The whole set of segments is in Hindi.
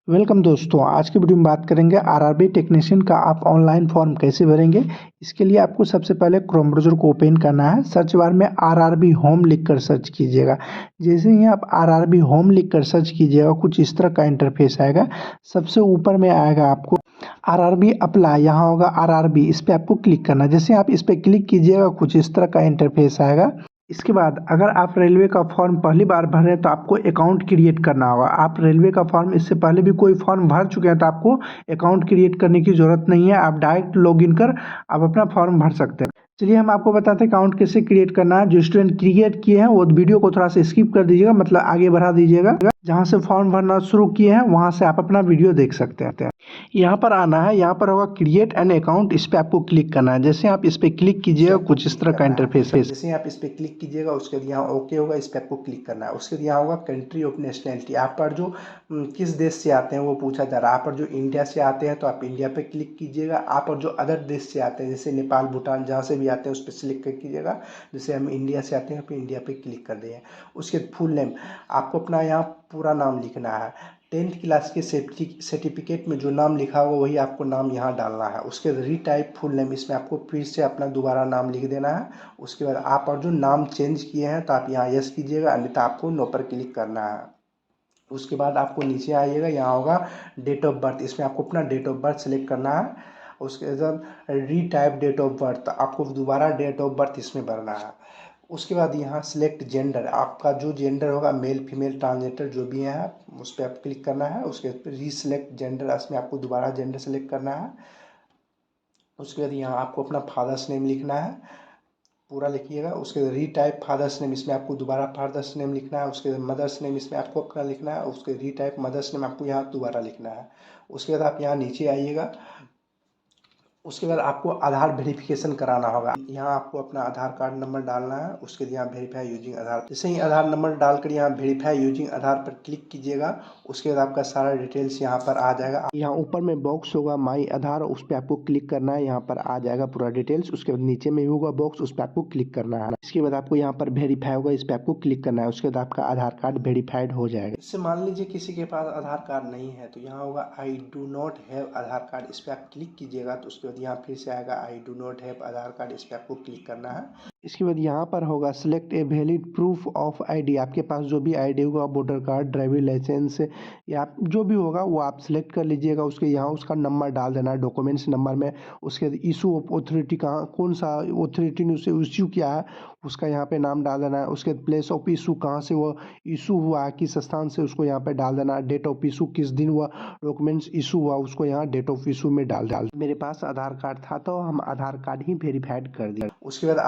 वेलकम दोस्तों, आज की वीडियो में बात करेंगे आरआरबी टेक्नीशियन का आप ऑनलाइन फॉर्म कैसे भरेंगे। इसके लिए आपको सबसे पहले क्रोम ब्राउज़र को ओपन करना है। सर्च बार में आरआरबी होम लिखकर सर्च कीजिएगा। जैसे ही आप आरआरबी होम लिखकर सर्च कीजिएगा कुछ इस तरह का इंटरफेस आएगा। सबसे ऊपर में आएगा आपको आरआरबी अप्लाई, यहाँ होगा आरआरबी, इस पर आपको क्लिक करना है। जैसे आप इस पर क्लिक कीजिएगा कुछ इस तरह का इंटरफेस आएगा। इसके बाद अगर आप रेलवे का फॉर्म पहली बार भर रहे हैं तो आपको अकाउंट क्रिएट करना होगा। आप रेलवे का फॉर्म इससे पहले भी कोई फॉर्म भर चुके हैं तो आपको अकाउंट क्रिएट करने की ज़रूरत नहीं है। आप डायरेक्ट लॉगिन कर आप अपना फॉर्म भर सकते हैं। चलिए हम आपको बताते हैं अकाउंट कैसे क्रिएट करना है। जो स्टूडेंट क्रिएट किए हैं वो वीडियो को थोड़ा सा स्किप कर दीजिएगा, मतलब आगे बढ़ा दीजिएगा। जहाँ से फॉर्म भरना शुरू किए हैं वहाँ से आप अपना वीडियो देख सकते हैं। यहाँ पर आना है, यहाँ पर होगा क्रिएट एन अकाउंट, इस पर आपको क्लिक करना है। जैसे आप इस पर क्लिक कीजिएगा कुछ इस तरह का इंटरफेस है। जैसे आप इस पर क्लिक कीजिएगा उसके बाद यहाँ ओके होगा, इस पर आपको क्लिक करना है। उसके बाद यहाँ होगा कंट्री ऑफ नेशनैलिटी, आप पर जो किस देश से आते हैं वो पूछा जा रहा है। आप पर जो इंडिया से आते हैं तो आप इंडिया पे क्लिक कीजिएगा। आप और जो अदर देश से आते हैं जैसे नेपाल, भूटान, जहाँ से भी आते हैं उस पर सिलेक्ट कर कीजिएगा। जैसे हम इंडिया से आते हैं तो इंडिया पे क्लिक कर दें। उसके फुल नेम आपको अपना यहाँ पूरा नाम लिखना है। 10th क्लास के सर्टिफिकेट में जो नाम लिखा होगा वही आपको नाम यहाँ डालना है। उसके रीटाइप फुल नेम, इसमें आपको फिर से अपना दोबारा नाम लिख देना है। उसके बाद आप और जो नाम चेंज किए हैं तो आप यहाँ यस कीजिएगा, अन्यथा आपको नो पर क्लिक करना है। उसके बाद आपको नीचे आइएगा, यहाँ होगा डेट ऑफ बर्थ, इसमें आपको अपना डेट ऑफ बर्थ सेलेक्ट करना है। उसके बाद रीटाइप डेट ऑफ बर्थ, आपको दोबारा डेट ऑफ बर्थ इसमें भरना है। उसके बाद यहाँ सिलेक्ट जेंडर, आपका जो जेंडर होगा मेल फीमेल ट्रांसजेंडर जो भी है उस पर आप क्लिक करना है। उसके बाद रीसिलेक्ट जेंडर, इसमें आपको दोबारा जेंडर सेलेक्ट करना है। उसके बाद यहाँ आपको अपना फादर्स नेम लिखना है, पूरा लिखिएगा। उसके बाद रीटाइप फादर्स नेम, इसमें आपको दोबारा फादर्स नेम लिखना है। उसके बाद मदर्स नेम, इसमें आपको अपना लिखना है। उसके रीटाइप मदर्स नेम आपको यहाँ दोबारा लिखना है। उसके बाद आप यहाँ नीचे आइएगा। उसके बाद आपको आधार वेरिफिकेशन कराना होगा। यहाँ आपको अपना आधार कार्ड नंबर डालना है। उसके लिए यहाँ वेरीफाई यूजिंग आधार, जैसे ही आधार नंबर डालकर यहाँ वेरीफाई यूजिंग आधार पर क्लिक कीजिएगा। उसके बाद आपका सारा डिटेल्स यहाँ पर आ जाएगा। यहाँ ऊपर में बॉक्स होगा माई आधार, उस पर आपको क्लिक करना है, यहाँ पर आ जाएगा पूरा डिटेल्स। उसके बाद नीचे में होगा बॉक्स, उस पर आपको क्लिक करना है। इसके बाद आपको यहाँ पर वेरीफाई होगा, इस पर आपको क्लिक करना है। उसके बाद आपका आधार कार्ड वेरीफाइड हो जाएगा। इससे मान लीजिए किसी के पास आधार कार्ड नहीं है तो यहाँ होगा I do not have Aadhaar card, इस पर आप क्लिक कीजिएगा तो उसके बाद यहाँ फिर से आएगा I do not have Aadhaar card, इस पर आपको क्लिक करना है। इसके बाद यहाँ पर होगा select a valid proof of ID, आपके पास जो भी आईडी होगा वोटर कार्ड, ड्राइविंग लाइसेंस या जो भी होगा वो आप सिलेक्ट कर लीजिएगा। उसके यहाँ उसका नंबर डाल देना है डॉक्यूमेंट्स नंबर में। उसके बाद इशू ऑफ अथॉरिटी, कहाँ कौन सा अथॉरिटी ने उसे इशू किया है उसका यहाँ पे नाम डाल देना है। उसके बाद प्लेस ऑफ इशू, कहाँ से वो इशू हुआ है किस स्थान से, उसको यहाँ पे डाल देना है। डेट ऑफ इशू, किस दिन हुआ डॉक्यूमेंट्स इशू हुआ उसको यहाँ डेट ऑफ इशू में डाल मेरे पास आधार कार्ड था तो हम आधार कार्ड ही वेरीफाइड कर दिया। उसके बाद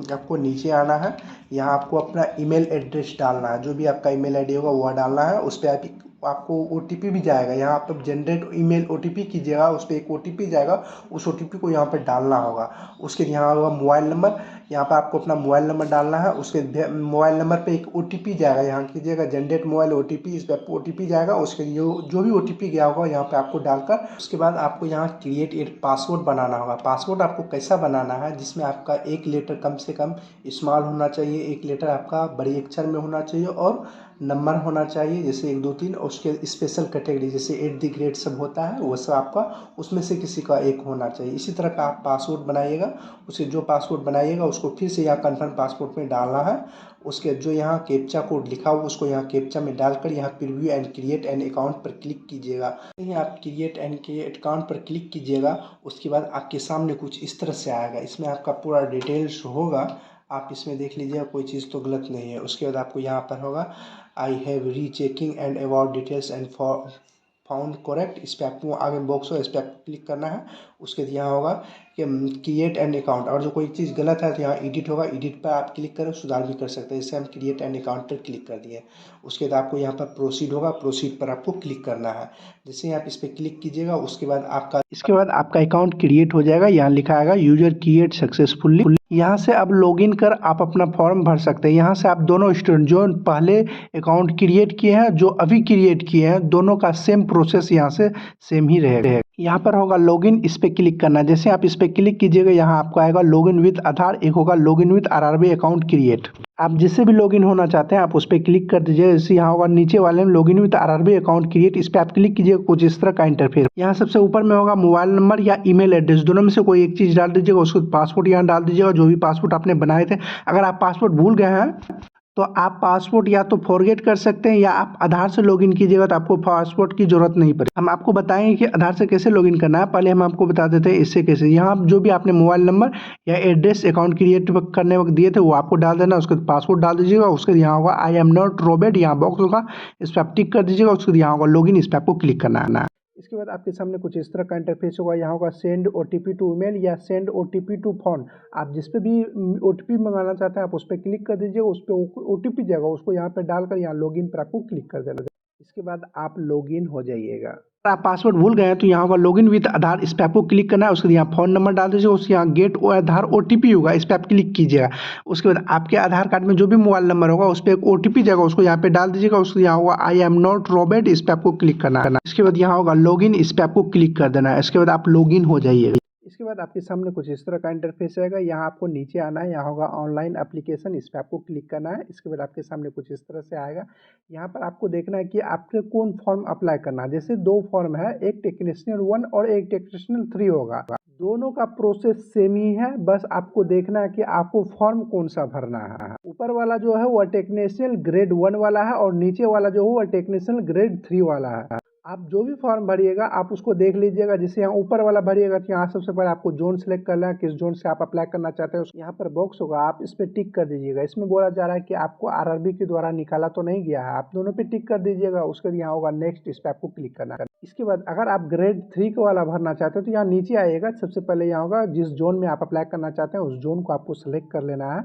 आपको नीचे आना है। यहाँ आपको अपना ईमेल एड्रेस डालना है, जो भी आपका ईमेल आईडी होगा वह डालना है। उस पर आपको ओटीपी भी जाएगा, यहाँ आप जनरेट ईमेल ओटीपी कीजिएगा, उस पर एक ओटीपी जाएगा, उस ओटीपी को यहाँ पर डालना होगा। उसके यहाँ होगा मोबाइल नंबर, यहाँ पर आपको अपना मोबाइल नंबर डालना है। उसके मोबाइल नंबर पे एक ओटीपी जाएगा, यहाँ कीजिएगा जनरेट मोबाइल ओटीपी, इस पर ओटीपी जाएगा। उसके जो भी ओटीपी गया होगा यहाँ पे आपको डालकर उसके बाद आपको यहाँ क्रिएट एक पासवर्ड बनाना होगा। पासवर्ड आपको कैसा बनाना है, जिसमें आपका एक लेटर कम से कम स्मॉल होना चाहिए, एक लेटर आपका बड़ी अक्षर में होना चाहिए और नंबर होना चाहिए जैसे 1 2 3। उसके स्पेशल कैटेगरी जैसे एट द ग्रेड सब होता है वो सब आपका उसमें से किसी का एक होना चाहिए। इसी तरह का आप पासवर्ड बनाइएगा। उसे जो पासवर्ड बनाइएगा उसको फिर से यहाँ कन्फर्म पासवर्ड में डालना है। उसके जो यहाँ कैप्चा कोड लिखा हुआ उसको यहाँ कैप्चा में डालकर यहाँ preview and create an account पर क्लिक कीजिएगा। आप क्रिएट एंड क्रिएट अकाउंट पर क्लिक कीजिएगा। उसके बाद आपके सामने कुछ इस तरह से आएगा, इसमें आपका पूरा डिटेल्स होगा, आप इसमें देख लीजिएगा कोई चीज़ तो गलत नहीं है। उसके बाद आपको यहाँ पर होगा I have rechecking and about details and found correct, इस पर आपको आगे बॉक्स हो इस पर आपको क्लिक करना है। उसके बाद यहाँ होगा कि क्रिएट एन अकाउंट, और जो कोई चीज़ गलत है तो यहाँ एडिट होगा, एडिट पर आप क्लिक करें सुधार भी कर सकते हैं। जैसे हम क्रिएट एन अकाउंट पर क्लिक कर दिए। उसके बाद आपको यहाँ पर प्रोसीड होगा, प्रोसीड पर आपको क्लिक करना है। जैसे आप इस पर क्लिक कीजिएगा उसके बाद आपका अकाउंट क्रिएट हो जाएगा। यहाँ लिखा आएगा यूजर क्रिएट सक्सेसफुली। यहाँ से अब लॉगिन कर आप अपना फॉर्म भर सकते हैं। यहाँ से आप दोनों स्टूडेंट जो पहले अकाउंट क्रिएट किए हैं जो अभी क्रिएट किए हैं दोनों का सेम प्रोसेस यहाँ से सेम ही रहेगा। यहाँ पर होगा लॉगिन, इस पे क्लिक करना है। जैसे आप इस पे क्लिक कीजिएगा यहाँ आपको आएगा लॉगिन विद आधार, एक होगा login with RRB account create. आप जिससे भी लॉगिन होना चाहते हैं आप उस पर क्लिक कर दीजिए। जैसे यहाँ होगा नीचे वाले में login with RRB account create, इस पे आप क्लिक कीजिएगा, कुछ इस तरह का इंटरफेस। यहाँ सबसे ऊपर में होगा मोबाइल नंबर या ईमेल एड्रेस, दोनों में से कोई एक चीज़ डाल दीजिएगा। उसको पासपोर्ट यहाँ डाल दीजिएगा, जो भी पासपोर्ट आपने बनाए थे। अगर आप पासपोर्ट भूल गए हैं तो आप पासपोर्ट या तो फॉरगेट कर सकते हैं या आप आधार से लॉगिन कीजिएगा तो आपको पासपोर्ट की जरूरत नहीं पड़ेगी। हम आपको बताएंगे कि आधार से कैसे लॉगिन करना है। पहले हम आपको बता देते हैं इससे कैसे। यहाँ आप जो भी आपने मोबाइल नंबर या एड्रेस अकाउंट क्रिएट करने वक्त दिए थे वो आपको डाल देना। उसके बाद पासपोर्ट डाल दीजिएगा। उसके बाद यहाँ होगा आई एम नॉट रोबोट, यहाँ बॉक्स होगा, इस पर आप टिक कर दीजिएगा। उसके बाद यहाँ होगा लॉगिन, इस पर आपको क्लिक करना है। इसके बाद आपके सामने कुछ इस तरह का इंटरफेस होगा। यहाँ होगा सेंड ओटीपी टू ईमेल या सेंड ओटीपी टू फोन। आप जिस पे भी ओटीपी मंगाना चाहते हैं आप उस पर क्लिक कर दीजिएगा। उस पर ओटीपी जाएगा, उसको यहाँ पे डालकर यहाँ लॉगिन पर आपको क्लिक कर देना। इसके बाद आप लॉगिन हो जाइएगा। अगर आप पासवर्ड भूल गए हैं तो यहाँ होगा लॉगिन विद आधार, इस पर आपको क्लिक करना है। उसके बाद यहाँ फ़ोन नंबर डाल दीजिएगा। उसके यहाँ गेट आधार ओटीपी होगा, इस पर आप क्लिक कीजिएगा। उसके बाद आपके आधार कार्ड में जो भी मोबाइल नंबर होगा उस पर एक ओटीपी जाएगा, उसको यहाँ पे डाल दीजिएगा। उसके यहाँ होगा आई एम नॉट रोबोट, इस पर आपको क्लिक करना है। इसके बाद यहाँ होगा लॉगिन, इस पर आपको क्लिक कर देना है। इसके बाद आप लॉगिन हो जाइएगा। इसके बाद आपके सामने कुछ इस तरह का इंटरफेस आएगा। यहाँ आपको नीचे आना है, यहाँ होगा ऑनलाइन एप्लीकेशन, इस पर आपको क्लिक करना है। इसके बाद आपके सामने कुछ इस तरह से आएगा। यहाँ पर आपको देखना है कि आपके कौन फॉर्म अप्लाई करना है। जैसे दो फॉर्म है, एक टेक्नीशियन 1 और एक टेक्नीशियन 3 होगा। दोनों का प्रोसेस सेम ही है, बस आपको देखना है कि आपको फॉर्म कौन सा भरना है। ऊपर वाला जो है वह टेक्नीशियन ग्रेड 1 वाला है और नीचे वाला जो है वह टेक्नीशियन ग्रेड 3 वाला है। आप जो भी फॉर्म भरिएगा आप उसको देख लीजिएगा। जैसे यहाँ ऊपर वाला भरिएगा तो यहाँ सबसे पहले आपको जोन सेलेक्ट करना है, किस जोन से आप अप्लाई करना चाहते हैं। यहाँ पर बॉक्स होगा, आप इस पर टिक कर दीजिएगा। इसमें बोला जा रहा है कि आपको आरआरबी के द्वारा निकाला तो नहीं गया है, आप दोनों पे टिक कर दीजिएगा। उसके बाद यहाँ होगा नेक्स्ट, इस पर आपको क्लिक करना है। इसके बाद अगर आप ग्रेड 3 का वाला भरना चाहते हो तो यहाँ नीचे आइएगा। सबसे पहले यहाँ होगा जिस जोन में आप अप्लाई करना चाहते हैं उस जोन को आपको सेलेक्ट कर लेना है।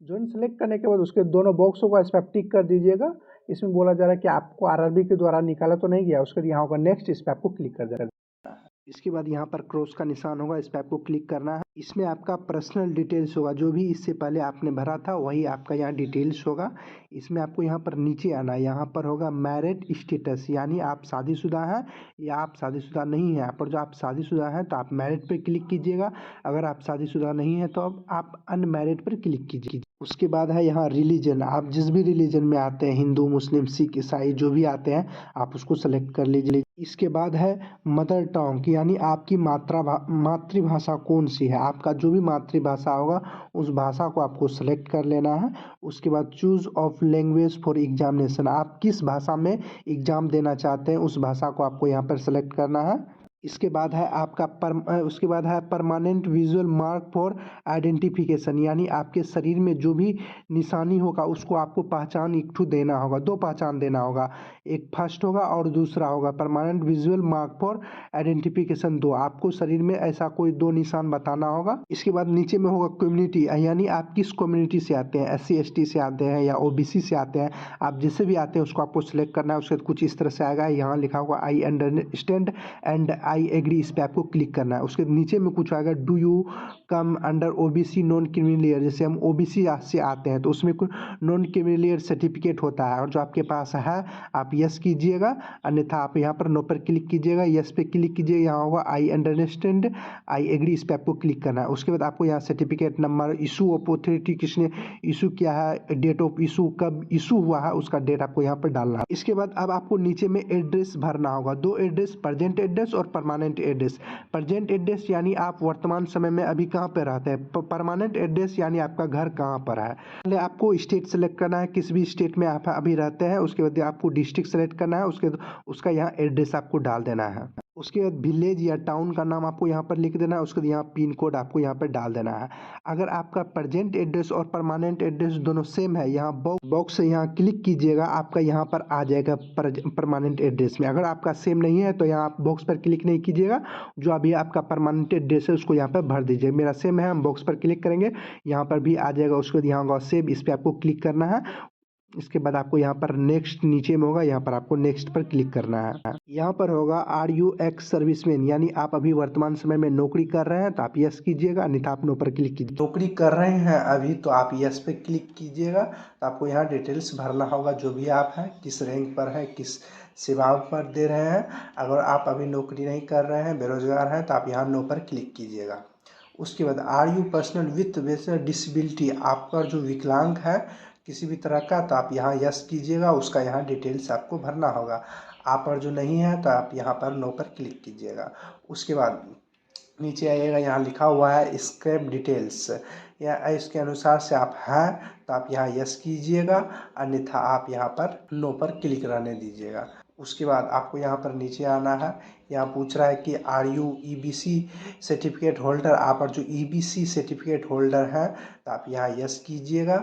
जोन सेलेक्ट करने के बाद उसके दोनों बॉक्स होगा, इस पर आप टिक कर दीजिएगा। इसमें बोला जा रहा है कि आपको आरआरबी के द्वारा निकाला तो नहीं गया। उसके बाद यहाँ होगा नेक्स्ट, इस पर आपको क्लिक कर देना। इसके बाद यहाँ पर क्रॉस का निशान होगा, इस पर आपको क्लिक करना है। इसमें आपका पर्सनल डिटेल्स होगा, जो भी इससे पहले आपने भरा था वही आपका यहाँ डिटेल्स होगा। इसमें आपको यहाँ पर नीचे आना है। यहाँ पर होगा मैरिड स्टेटस, यानी आप शादीशुदा हैं या आप शादीशुदा नहीं हैं। यहाँ पर जो आप शादीशुदा हैं तो आप मैरिड पर क्लिक कीजिएगा। अगर आप शादीशुदा नहीं हैं तो अब आप अनमैरिड पर क्लिक कीजिए। उसके बाद है यहाँ रिलीजन, आप जिस भी रिलीजन में आते हैं, हिंदू मुस्लिम सिख ईसाई जो भी आते हैं आप उसको सेलेक्ट कर लीजिए। इसके बाद है मदर टंग, यानी आपकी मातृभाषा कौन सी है। आपका जो भी मातृभाषा होगा उस भाषा को आपको सेलेक्ट कर लेना है। उसके बाद choose of language for examination, आप किस भाषा में एग्जाम देना चाहते हैं उस भाषा को आपको यहाँ पर सेलेक्ट करना है। इसके बाद है आपका उसके बाद है permanent visual mark for identification, यानी आपके शरीर में जो भी निशानी होगा उसको आपको पहचान एक ठू देना होगा, दो पहचान देना होगा। एक फर्स्ट होगा और दूसरा होगा permanent visual mark for identification. दो आपको शरीर में ऐसा कोई दो निशान बताना होगा। इसके बाद नीचे में होगा कम्युनिटी, यानी आप किस कम्युनिटी से आते हैं, SC ST से आते हैं या OBC से आते हैं। आप जिससे भी आते हैं उसको आपको सिलेक्ट करना है। उसके बाद कुछ इस तरह से आएगा, यहाँ लिखा होगा I understand and I agree, इस पर आपको क्लिक करना है। उसके नीचे में कुछ आएगा do you come under OBC non criminal, जैसे हम OBC से आते हैं तो उसमें कुछ नॉन क्रिमिनल सर्टिफिकेट होता है और जो आपके पास है आप यस कीजिएगा, अन्यथा आप यहाँ पर नो पर क्लिक कीजिएगा। यस पे क्लिक कीजिएगा, यहाँ होगा आई अंडरस्टैंड आई एग्री, इस पर आपको क्लिक करना है। उसके बाद आपको यहाँ certificate number, issue of authority किसने इशू किया है, डेट ऑफ इशू कब इशू हुआ है उसका डेट आपको यहाँ पर डालना है। इसके बाद अब आपको नीचे में एड्रेस भरना होगा, दो एड्रेस, प्रेजेंट एड्रेस और परमानेंट एड्रेस। प्रेजेंट एड्रेस यानी आप वर्तमान समय में अभी कहाँ पर रहते हैं। परमानेंट एड्रेस यानी आपका घर कहाँ पर है। पहले आपको स्टेट सेलेक्ट करना है, किस भी स्टेट में आप अभी रहते हैं। उसके बाद आपको डिस्ट्रिक्ट सेलेक्ट करना है, उसका यहाँ एड्रेस आपको डाल देना है। उसके बाद विलेज या टाउन का नाम आपको यहाँ पर लिख देना है। उसके बाद यहाँ पिन कोड आपको यहाँ पर डाल देना है। अगर आपका प्रेजेंट एड्रेस और परमानेंट एड्रेस दोनों सेम है, यहाँ बॉक्स से यहाँ क्लिक कीजिएगा, आपका यहाँ पर आ जाएगा परमानेंट एड्रेस में। अगर आपका सेम नहीं है तो यहाँ आप बॉक्स पर क्लिक नहीं कीजिएगा, जो अभी आपका परमानेंट एड्रेस है उसको यहाँ पर भर दीजिए। मेरा सेम है, हम बॉक्स पर क्लिक करेंगे, यहाँ पर भी आ जाएगा। उसके बाद यहाँ होगा सेव, इस पर आपको क्लिक करना है। इसके बाद आपको यहाँ पर नेक्स्ट नीचे में होगा, यहाँ पर आपको नेक्स्ट पर क्लिक करना है। यहाँ पर होगा आर यू एक्स सर्विसमैन, यानी आप अभी वर्तमान समय में नौकरी कर रहे हैं तो आप यस कीजिएगा, अन्यथा आप नो पर क्लिक कीजिए। नौकरी कर रहे हैं अभी तो आप यस पे क्लिक कीजिएगा। तो आपको यहाँ डिटेल्स भरना होगा, जो भी आप हैं, किस रैंक पर है, किस सेवाओं पर दे रहे हैं। अगर आप अभी नौकरी नहीं कर रहे हैं, बेरोजगार हैं, तो आप यहाँ नो पर क्लिक कीजिएगा। उसके बाद are you personal with disability, आपका जो विकलांग है किसी भी तरह का, तो आप यहाँ यस कीजिएगा। उसका यहाँ डिटेल्स आपको भरना होगा। आप पर जो नहीं है तो आप यहाँ पर नो पर क्लिक कीजिएगा। उसके बाद नीचे आइएगा, यहाँ लिखा हुआ है स्क्रैप डिटेल्स, या इसके अनुसार से आप हैं तो आप यहाँ यस कीजिएगा, अन्यथा आप यहाँ पर नो पर क्लिक रहने दीजिएगा। उसके बाद आपको यहाँ पर नीचे आना है। यहाँ पूछ रहा है कि are you EBC certificate holder, आप पर जो ईबीसी सर्टिफिकेट होल्डर हैं तो आप यहाँ यस कीजिएगा।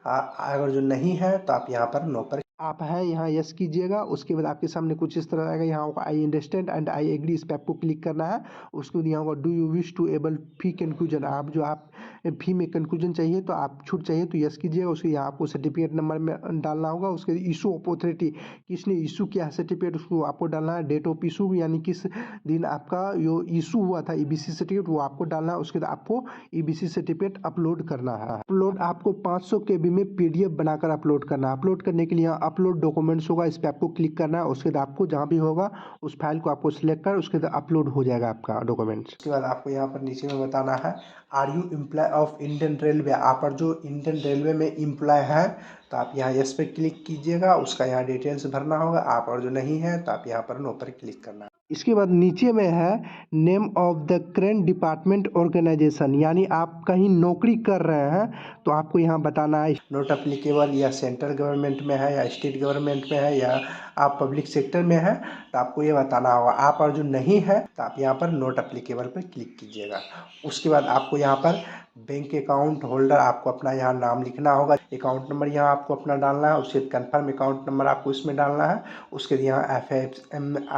अगर जो नहीं है तो आप यहाँ पर नो पर आप हैं, यहाँ यस कीजिएगा। उसके बाद आपके सामने कुछ इस तरह आएगा, यहाँ होगा I understand and I agree, इस पर आपको क्लिक करना है। उसके बाद यहाँ होगा do you wish to avail fee conclusion, आप फी में कंक्लूजन चाहिए तो आप छूट चाहिए तो यस कीजिएगा। उसके यहाँ आपको सर्टिफिकेट नंबर में डालना होगा। उसके इशू ऑफ अथॉरिटी, किसने इशू किया है सर्टिफिकेट, उसको आपको डालना है। डेट ऑफ इशू, यानी किस दिन आपका जो इशू हुआ था ईबीसी सर्टिफिकेट, वो आपको डालना है। उसके बाद आपको ईबीसी सर्टिफिकेट अपलोड करना है। अपलोड आपको 500 KB में PDF बनाकर अपलोड करना है। अपलोड करने के लिए यहाँ अपलोड डॉक्यूमेंट्स होगा, इस पर आपको क्लिक करना है। उसके बाद आपको जहाँ भी होगा उस फाइल को आपको सिलेक्ट कर, उसके बाद अपलोड हो जाएगा आपका डॉक्यूमेंट्स। उसके बाद आपको यहाँ पर नीचे में बताना है are you employ of Indian railway, आप पर जो इंडियन रेलवे में एम्प्लॉय है तो आप यहाँ यस पे क्लिक कीजिएगा। उसका यहाँ डिटेल्स भरना होगा। आप और जो नहीं है तो आप यहाँ पर नो पर क्लिक करना है। इसके बाद नीचे में है name of the current department organisation, यानी आप कहीं नौकरी कर रहे हैं तो आपको यहाँ बताना है नॉट अप्लीकेबल, या सेंट्रल गवर्नमेंट में है या स्टेट गवर्नमेंट में है या आप पब्लिक सेक्टर में है, तो आपको ये बताना होगा। आप और जो नहीं है तो आप यहाँ पर नॉट अप्लीकेबल पर क्लिक कीजिएगा। उसके बाद आपको यहाँ पर बैंक अकाउंट होल्डर, आपको अपना यहाँ नाम लिखना होगा। अकाउंट नंबर यहाँ आपको अपना डालना है। उसके कंफर्म अकाउंट नंबर आपको इसमें डालना है। उसके यहाँ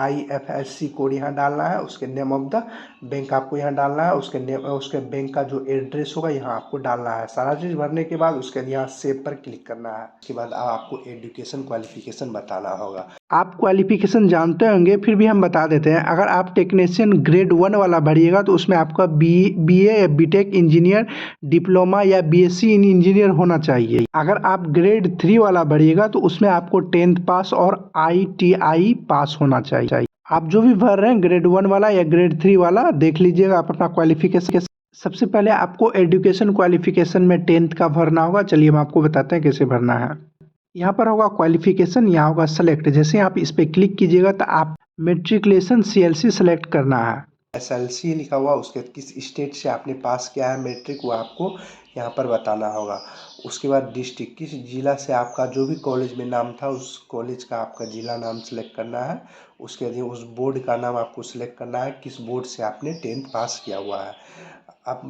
IFSC कोड यहाँ डालना है। उसके नेम ऑफ द बैंक आपको यहाँ डालना है। उसके बैंक का जो एड्रेस होगा यहाँ आपको डालना है। सारा चीज़ भरने के बाद उसके यहाँ सेव पर क्लिक करना है। उसके बाद आपको एजुकेशन क्वालिफिकेशन बताना होगा। आप क्वालिफिकेशन जानते होंगे, फिर भी हम बता देते हैं। अगर आप टेक्नीशियन ग्रेड 1 वाला भरिएगा तो उसमें आपका BA या BTech इंजीनियर, डिप्लोमा या BSc इन इंजीनियर होना चाहिए। अगर आप ग्रेड 3 वाला भरिएगा तो उसमें आपको 10th पास और ITI पास होना चाहिए। आप जो भी भर रहे हैं ग्रेड 1 वाला या ग्रेड 3 वाला, देख लीजिएगा आप अपना क्वालिफिकेशन। सबसे पहले आपको एजुकेशन क्वालिफिकेशन में 10th का भरना होगा। चलिए हम आपको बताते हैं कैसे भरना है। यहाँ पर होगा क्वालिफिकेशन, यहाँ होगा सेलेक्ट। जैसे आप इस पर क्लिक कीजिएगा तो आप मेट्रिकुलेशन CLC सेलेक्ट करना है। SLC लिखा हुआ, उसके किस स्टेट से आपने पास किया है मेट्रिक, वो आपको यहाँ पर बताना होगा। उसके बाद डिस्ट्रिक्ट, किस जिला से आपका जो भी कॉलेज में नाम था उस कॉलेज का आपका जिला नाम सेलेक्ट करना है। उसके बाद उस बोर्ड का नाम आपको सिलेक्ट करना है, किस बोर्ड से आपने 10th पास किया हुआ है। आप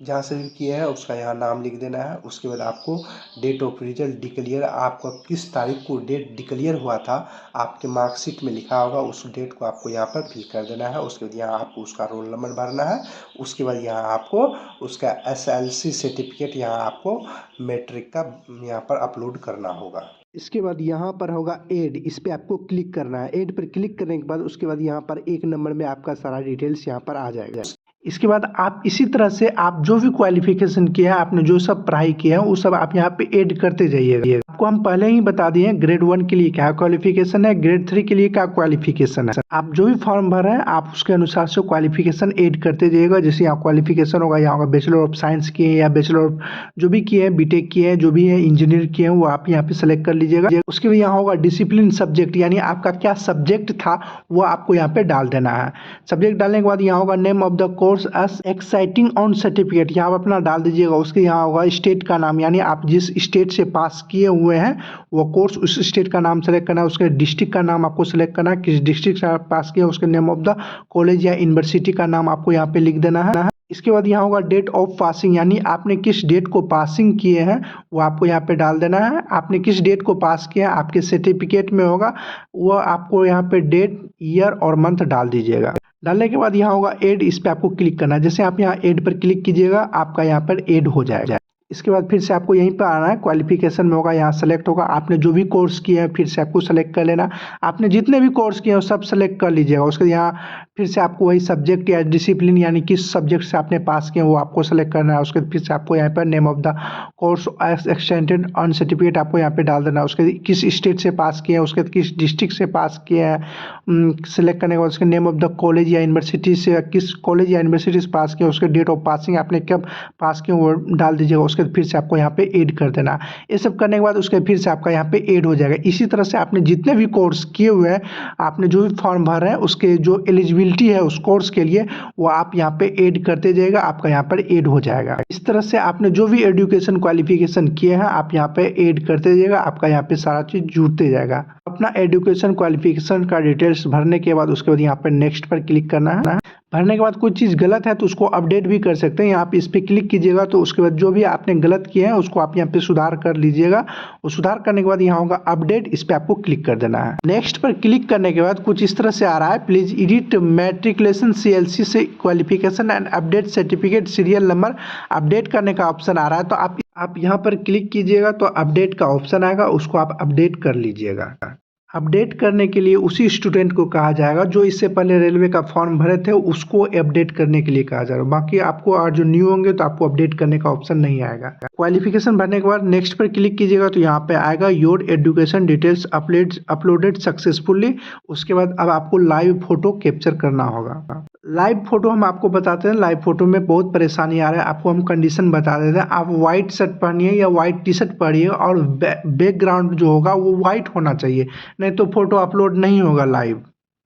जहाँ से भी किए हैं उसका यहाँ नाम लिख देना है। उसके बाद आपको डेट ऑफ रिजल्ट डिक्लेयर, आपका किस तारीख को डेट डिक्लेयर हुआ था आपके मार्कशीट में लिखा होगा, उस डेट को आपको यहाँ पर फिल कर देना है। उसके बाद यहाँ आपको उसका रोल नंबर भरना है। उसके बाद यहाँ आपको उसका SLC सर्टिफिकेट यहाँ आपको मैट्रिक का यहाँ पर अपलोड करना होगा। इसके बाद यहाँ पर होगा ऐड, इस पर आपको क्लिक करना है। ऐड पर क्लिक करने के बाद उसके बाद यहाँ पर 1 नंबर में आपका सारा डिटेल्स यहाँ पर आ जाएगा। इसके बाद आप इसी तरह से आप जो भी क्वालिफिकेशन किया है, आपने जो सब पढ़ाई किया है वो सब आप यहाँ पे ऐड करते जाइएगा। आपको हम पहले ही बता दिए हैं ग्रेड 1 के लिए क्या क्वालिफिकेशन है, ग्रेड 3 के लिए क्या क्वालिफिकेशन है। आप जो भी फॉर्म भर रहे हैं आप उसके अनुसार से क्वालिफिकेशन ऐड करते जाइएगा। जैसे यहाँ क्वालिफिकेशन होगा, यहाँ होगा बैचलर ऑफ साइंस किए हैं या बैचलर ऑफ जो भी किए हैं, BTech किए हैं, जो भी है इंजीनियर किए हैं, वो आप यहाँ पे सेलेक्ट कर लीजिएगा। उसके बाद यहाँ होगा डिसिप्लिन सब्जेक्ट, यानी आपका क्या सब्जेक्ट था वो आपको यहाँ पे डाल देना है। सब्जेक्ट डालने के बाद यहाँ होगा name of the course S exciting on certificate, यहाँ आप अपना डाल दीजिएगा। उसके यहाँ होगा स्टेट का नाम, यानी आप जिस स्टेट से पास किए हुए हैं वो कोर्स, उस स्टेट का नाम सेलेक्ट करना है। उसके डिस्ट्रिक्ट का नाम आपको सेलेक्ट करना है, किस डिस्ट्रिक्ट से आप पास किया, उसके नेम ऑफ द कॉलेज या यूनिवर्सिटी का नाम आपको यहाँ पे लिख देना है। इसके बाद यहाँ होगा डेट ऑफ पासिंग, यानी आपने किस डेट को पासिंग किए हैं वो आपको यहाँ पे डाल देना है। आपने किस डेट को पास किया है आपके सर्टिफिकेट में होगा, वो आपको यहाँ पे डेट, ईयर और मंथ डाल दीजिएगा। डालने के बाद यहाँ होगा ऐड, इस पर आपको क्लिक करना है। जैसे आप यहाँ ऐड पर क्लिक कीजिएगा आपका यहाँ पर ऐड हो जाएगा। इसके बाद फिर से आपको यहीं पर आना है, क्वालिफिकेशन में होगा, यहाँ सेलेक्ट होगा। आपने जो भी कोर्स किए हैं फिर से आपको सेलेक्ट कर लेना। आपने जितने भी कोर्स किए हैं वो सब सेलेक्ट कर लीजिएगा। उसके यहाँ फिर से आपको वही सब्जेक्ट या डिसिप्लिन यानी किस सब्जेक्ट से आपने पास किए वो आपको सेलेक्ट करना है। उसके फिर से आपको यहाँ पर name of the course extended on certificate आपको यहाँ पे डाल देना है। उसके किस स्टेट से पास किए हैं, उसके किस डिस्ट्रिक्ट से पास किए हैं सेलेक्ट करने के बाद उसके नेम ऑफ द कॉलेज या यूनिवर्सिटी से, किस कॉलेज या यूनिवर्सिटी से पास किया, उसके डेट ऑफ पासिंग आपने कब पास किया वो डाल दीजिएगा। उसके फिर से आपको यहाँ पे ऐड कर देना। ये सब करने के बाद उसके फिर से आपका यहाँ पे ऐड हो जाएगा। इसी तरह से आपने जितने भी कोर्स किए हुए हैं, आपने जो भी फॉर्म भर रहे हैं उसके जो एलिजिबिलिटी है उस कोर्स के लिए वो आप यहाँ पे ऐड करते जाइएगा, आपका यहाँ पर ऐड हो जाएगा। इस तरह से आपने जो भी एजुकेशन क्वालिफिकेशन किए हैं आप यहाँ पे ऐड करते जाइएगा, आपका यहाँ पे सारा चीज जुड़ते जाएगा। अपना एजुकेशन क्वालिफिकेशन का डिटेल्स भरने के बाद उसके बाद यहाँ पर नेक्स्ट पर क्लिक करना है। भरने के बाद कोई चीज़ गलत है तो उसको अपडेट भी कर सकते हैं। यहाँ पे इस पर क्लिक कीजिएगा तो उसके बाद जो भी आपने गलत किया है उसको आप यहाँ पे सुधार कर लीजिएगा। और सुधार करने के बाद यहाँ होगा अपडेट, इस पर आपको क्लिक कर देना है। नेक्स्ट पर क्लिक करने के बाद कुछ इस तरह से आ रहा है, प्लीज एडिट मैट्रिकुलेशन CLC से qualification and update certificate serial number. Update करने का ऑप्शन आ रहा है तो आप यहाँ पर क्लिक कीजिएगा तो अपडेट का ऑप्शन आएगा, उसको आप अपडेट कर लीजिएगा। अपडेट करने के लिए उसी स्टूडेंट को कहा जाएगा जो इससे पहले रेलवे का फॉर्म भरे थे, उसको अपडेट करने के लिए कहा जाएगा। बाकी आपको और जो न्यू होंगे तो आपको अपडेट करने का ऑप्शन नहीं आएगा। क्वालिफिकेशन भरने के बाद नेक्स्ट पर क्लिक कीजिएगा तो यहाँ पे आएगा your education details uploaded successfully. उसके बाद अब आपको लाइव फोटो कैप्चर करना होगा। लाइव फोटो हम आपको बताते हैं, लाइव फोटो में बहुत परेशानी आ रहा है। आपको हम कंडीशन बता देते हैं, आप व्हाइट शर्ट पहनिए या व्हाइट टी शर्ट पहनिए और बैकग्राउंड जो होगा वो व्हाइट होना चाहिए, नहीं तो फोटो अपलोड नहीं होगा लाइव।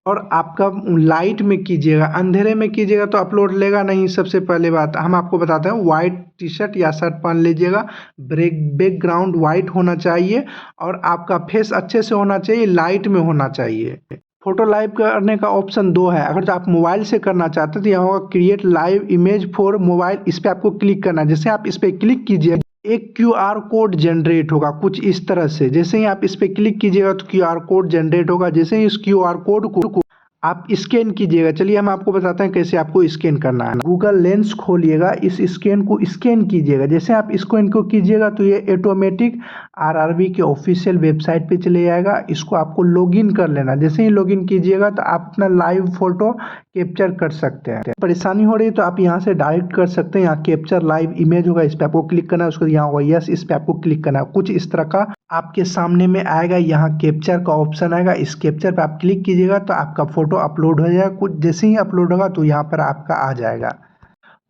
और आपका लाइट में कीजिएगा, अंधेरे में कीजिएगा तो अपलोड लेगा नहीं। सबसे पहले बात हम आपको बताते हैं, व्हाइट टी शर्ट या शर्ट पहन लीजिएगा, बैकग्राउंड व्हाइट होना चाहिए और आपका फेस अच्छे से होना चाहिए, लाइट में होना चाहिए। फोटो लाइव करने का ऑप्शन 2 है। अगर आप मोबाइल से करना चाहते हैं तो यहाँ होगा create live image for mobile, इस पर आपको क्लिक करना है। जैसे आप इस पर क्लिक कीजिए एक QR कोड जनरेट होगा कुछ इस तरह से। जैसे ही आप इस पर क्लिक कीजिएगा तो QR कोड जनरेट होगा। जैसे ही इस QR कोड को आप स्कैन कीजिएगा, चलिए हम आपको बताते हैं कैसे आपको स्कैन करना है। गूगल लेंस खोलिएगा, इस स्कैन को स्कैन कीजिएगा। जैसे आप स्कैन को कीजिएगा तो ये ऑटोमेटिक RRB के ऑफिशियल वेबसाइट पे चले जाएगा। इसको आपको लॉगिन कर लेना। जैसे ही लॉगिन कीजिएगा तो आप अपना लाइव फोटो कैप्चर कर सकते हैं। परेशानी हो रही है तो आप यहाँ से डायरेक्ट कर सकते हैं। यहाँ कैप्चर लाइव इमेज होगा, इस पर आपको क्लिक करना है। उसके यहाँ होगा यस, इस पर आपको क्लिक करना है। कुछ इस तरह का आपके सामने में आएगा, यहाँ कैप्चर का ऑप्शन आएगा। इस कैप्चर पर आप क्लिक कीजिएगा तो आपका फोटो अपलोड हो जाएगा। कुछ जैसे ही अपलोड होगा तो यहाँ पर आपका आ जाएगा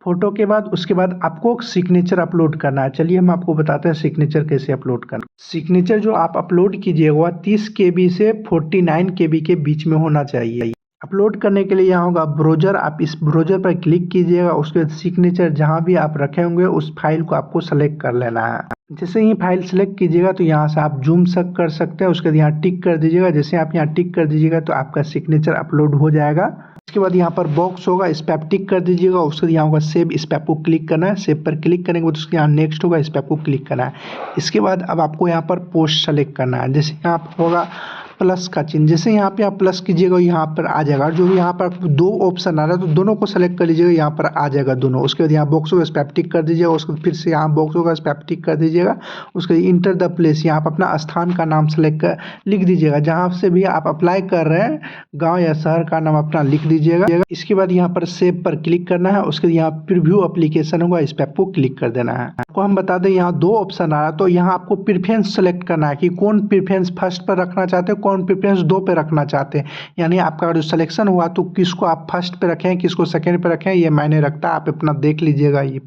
फोटो के बाद। उसके बाद आपको सिग्नेचर अपलोड करना है। चलिए हम आपको बताते हैं सिग्नेचर कैसे अपलोड करना। सिग्नेचर जो आप अपलोड कीजिएगा वह 30 KB से 49 KB के बीच में होना चाहिए। अपलोड करने के लिए यहाँ होगा ब्राउज़र, आप इस ब्राउज़र पर क्लिक कीजिएगा। उसके बाद सिग्नेचर जहाँ भी आप रखे होंगे उस फाइल को आपको सेलेक्ट कर लेना है। जैसे ही फाइल सेलेक्ट कीजिएगा तो यहाँ से आप जूम कर सकते हैं। उसके बाद यहाँ टिक कर दीजिएगा। जैसे आप यहाँ टिक कर दीजिएगा तो आपका सिग्नेचर अपलोड हो जाएगा। इसके बाद यहाँ पर बॉक्स होगा, इस पर आप टिक कर दीजिएगा। उसके बाद यहाँ होगा सेव, इस पर आपको क्लिक करना है। सेव पर क्लिक करने के बाद उसके यहाँ नेक्स्ट होगा, इस पर आपको क्लिक करना है। इसके बाद अब आपको यहाँ पर पोस्ट सेलेक्ट करना है। जैसे यहाँ पर होगा प्लस का चिन्ह, जैसे यहाँ पे आप प्लस कीजिएगा यहाँ पर आ जाएगा। जो भी यहाँ पर 2 ऑप्शन आ रहा है तो दोनों को सेलेक्ट कर लीजिएगा, यहाँ पर आ जाएगा दोनों। उसके बाद यहाँ बॉक्स होगा, इस पर आप टिक कर दीजिएगा। उसके बाद फिर से यहाँ बॉक्स होगा, इस पर आप टिक कर दीजिएगा। उसके बाद इंटर द प्लेस, यहाँ पर अपना स्थान का नाम सेलेक्ट कर लिख दीजिएगा। जहाँ से भी आप अप्लाई कर रहे हैं गाँव या शहर का नाम अपना लिख दीजिएगा। इसके बाद यहाँ पर सेव पर क्लिक करना है। उसके बाद यहाँ प्रीव्यू एप्लीकेशन होगा, इस पर आपको क्लिक कर देना है। आपको हम बता दें यहाँ 2 ऑप्शन आ रहा है तो यहाँ आपको प्रेफरेंस सेलेक्ट करना है कि कौन प्रेफरेंस फर्स्ट पर रखना चाहते हैं, कौन प्रेफरेंस 2 पे रखना चाहते हैं। यानी आपका जो सिलेक्शन हुआ तो किसको आप फर्स्ट पे रखें, किसको सेकंड पे रखें, ये मायने रखता है। आप अपना देख लीजिएगा। ये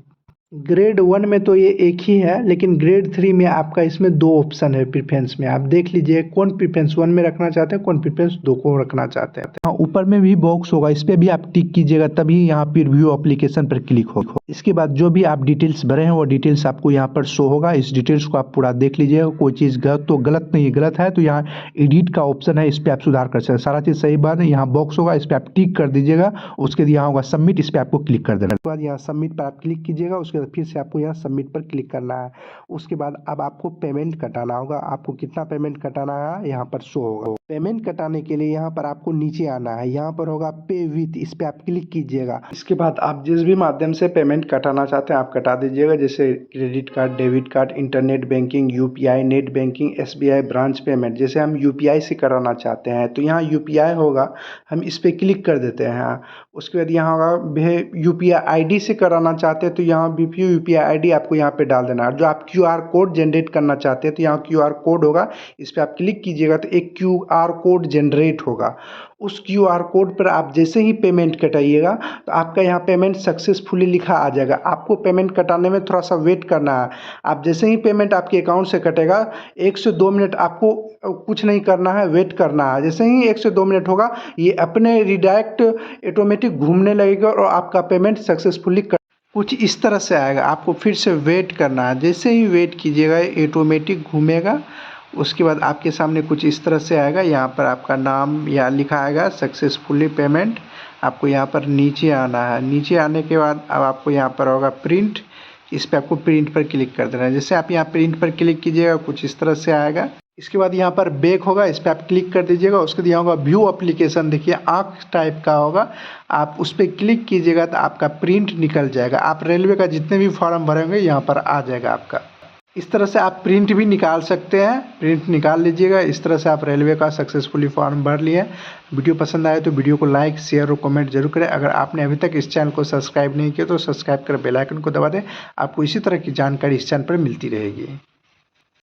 ग्रेड 1 में तो ये एक ही है, लेकिन ग्रेड 3 में आपका इसमें 2 ऑप्शन है प्रेफरेंस में। आप देख लीजिए कौन प्रेफरेंस 1 में रखना चाहते हैं, कौन प्रेफरेंस 2 को रखना चाहते हैं। हाँ, ऊपर में भी बॉक्स होगा, इस पर भी आप टिक कीजिएगा तभी यहाँ प्रीव्यू एप्लीकेशन पर क्लिक होगा। इसके बाद जो भी आप डिटेल्स भरे हैं वो डिटेल्स आपको यहाँ पर शो होगा। इस डिटेल्स को आप पूरा देख लीजिएगा। कोई चीज़ गलत तो गलत नहीं है, गलत है तो यहाँ एडिट का ऑप्शन है, इस पर आप सुधार कर सकते हैं। सारा चीज़ सही बात है। यहाँ बॉक्स होगा, इस पर आप टिक कर दीजिएगा। उसके बाद यहाँ होगा सबमिट, इस पर आपको क्लिक कर देना। उसके बाद यहाँ सबमिट पर आप क्लिक कीजिएगा। उसके बाद फिर से आपको यहाँ सबमिट पर क्लिक करना है। उसके बाद अब आपको पेमेंट कटाना होगा। आपको कितना पेमेंट कटाना है यहाँ पर शो होगा। पेमेंट कटाने के लिए यहाँ पर आपको नीचे आना है, यहाँ पर होगा पे विथ, इस पर आप क्लिक कीजिएगा। इसके बाद आप जिस भी माध्यम से पेमेंट कटाना चाहते हैं आप कटा दीजिएगा, जैसे credit card, debit card, internet banking, UPI, net banking, SBI branch payment. जैसे हम यूपीआई से कराना चाहते हैं तो यहाँ यूपीआई होगा, हम इस पर क्लिक कर देते हैं। उसके बाद यहाँ होगा यूपीआई आईडी से कराना चाहते हैं तो यहाँ भी यूपीआई आईडी आपको यहाँ पे डाल देना है। जो आप क्यूआर कोड जनरेट करना चाहते हैं तो यहाँ क्यूआर कोड होगा, इस पर आप क्लिक कीजिएगा तो एक क्यूआर कोड जनरेट होगा। उस क्यूआर कोड पर आप जैसे ही पेमेंट कटाइएगा तो आपका यहाँ पेमेंट सक्सेसफुली लिखा आ जाएगा। आपको पेमेंट कटाने में थोड़ा सा वेट करना है। आप जैसे ही पेमेंट आपके अकाउंट से कटेगा 1 से 2 मिनट आपको कुछ नहीं करना है, वेट करना है। जैसे ही 1 से 2 मिनट होगा ये अपने रिडायरेक्ट ऑटोमेटिक घूमने लगेगा और आपका पेमेंट सक्सेसफुली कुछ इस तरह से आएगा। आपको फिर से वेट करना है। जैसे ही वेट कीजिएगा ऑटोमेटिक घूमेगा। उसके बाद आपके सामने कुछ इस तरह से आएगा। यहाँ पर आपका नाम यहाँ लिखा आएगा सक्सेसफुली पेमेंट। आपको यहाँ पर नीचे आना है। नीचे आने के बाद अब आपको यहाँ पर होगा प्रिंट, इस पर आपको प्रिंट पर क्लिक कर देना है। जैसे आप यहाँ प्रिंट पर क्लिक कीजिएगा कुछ इस तरह से आएगा। इसके बाद यहाँ पर बैक होगा, इस पर आप क्लिक कर दीजिएगा। उसके बाद यहाँ होगा व्यू एप्लीकेशन, देखिए आँख टाइप का होगा, आप उस पर क्लिक कीजिएगा तो आपका प्रिंट निकल जाएगा। आप रेलवे का जितने भी फॉर्म भरेंगे यहाँ पर आ जाएगा आपका। इस तरह से आप प्रिंट भी निकाल सकते हैं, प्रिंट निकाल लीजिएगा। इस तरह से आप रेलवे का सक्सेसफुली फॉर्म भर लिए। वीडियो पसंद आए तो वीडियो को लाइक, शेयर और कमेंट जरूर करें। अगर आपने अभी तक इस चैनल को सब्सक्राइब नहीं किया तो सब्सक्राइब कर बेल आइकन को दबा दें। आपको इसी तरह की जानकारी इस चैनल पर मिलती रहेगी।